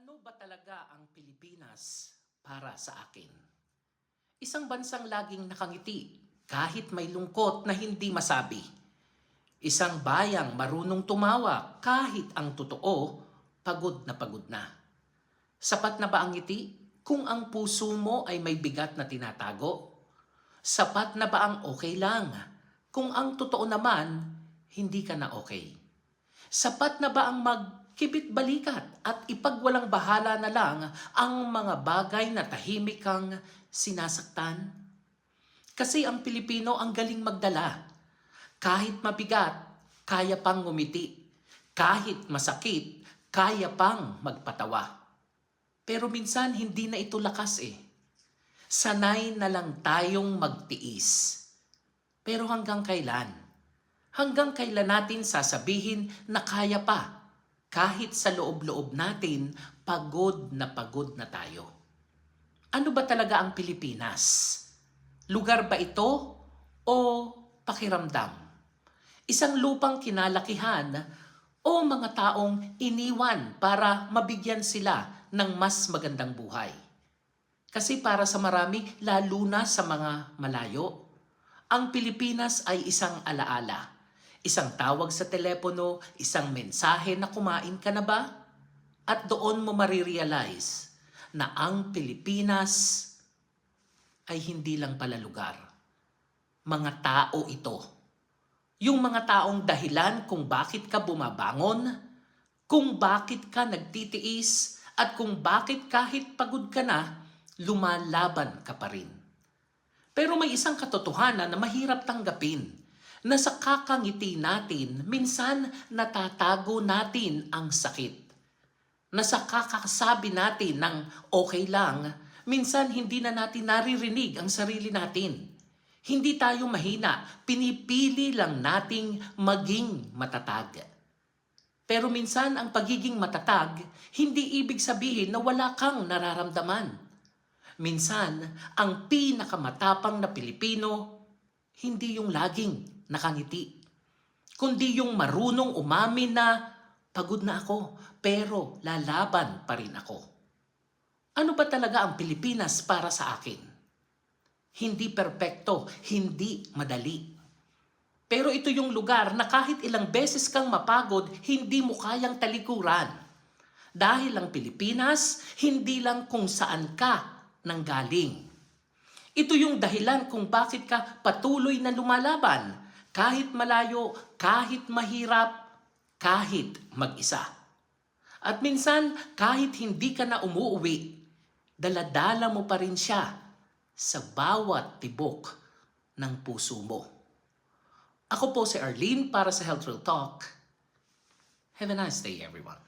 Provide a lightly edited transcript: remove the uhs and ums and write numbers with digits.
Ano ba talaga ang Pilipinas para sa akin? Isang bansang laging nakangiti kahit may lungkot na hindi masabi. Isang bayang marunong tumawa kahit ang totoo, pagod na pagod na. Sapat na ba ang ngiti kung ang puso mo ay may bigat na tinatago? Sapat na ba ang okay lang kung ang totoo naman hindi ka na okay? Sapat na ba ang magkibit balikat at ipagwalang bahala na lang ang mga bagay na tahimik kang sinasaktan? Kasi ang Pilipino ang galing magdala. Kahit mabigat, kaya pang ngumiti. Kahit masakit, kaya pang magpatawa. Pero minsan hindi na ito lakas eh. Sanay na lang tayong magtiis. Pero hanggang kailan? Hanggang kailan natin sasabihin na kaya pa, kahit sa loob-loob natin, pagod na tayo? Ano ba talaga ang Pilipinas? Lugar ba ito o pakiramdam? Isang lupang kinalakihan o mga taong iniwan para mabigyan sila ng mas magandang buhay? Kasi para sa marami, lalo na sa mga malayo, ang Pilipinas ay isang alaala. Isang tawag sa telepono, isang mensahe na kumain ka na ba? At doon mo marirealize na ang Pilipinas ay hindi lang pala lugar. Mga tao ito. Yung mga taong dahilan kung bakit ka bumabangon, kung bakit ka nagtitiis, at kung bakit kahit pagod ka na, lumalaban ka pa rin. Pero may isang katotohanan na mahirap tanggapin, na sa kakangiti natin, minsan natatago natin ang sakit. Na sa kakasabi natin ng okay lang, minsan hindi na natin naririnig ang sarili natin. Hindi tayo mahina, pinipili lang nating maging matatag. Pero minsan ang pagiging matatag, hindi ibig sabihin na wala kang nararamdaman. Minsan, ang pinakamatapang na Pilipino, hindi yung laging nakangiti, kundi yung marunong umamin na pagod na ako, pero lalaban pa rin ako. Ano ba talaga ang Pilipinas para sa akin? Hindi perpekto, hindi madali. Pero ito yung lugar na kahit ilang beses kang mapagod, hindi mo kayang talikuran. Dahil ang Pilipinas, hindi lang kung saan ka nanggaling. Ito yung dahilan kung bakit ka patuloy na lumalaban, kahit malayo, kahit mahirap, kahit mag-isa. At minsan, kahit hindi ka na umuuwi, daladala mo pa rin siya sa bawat tibok ng puso mo. Ako po si Arlene para sa Health Real Talk. Have a nice day, everyone.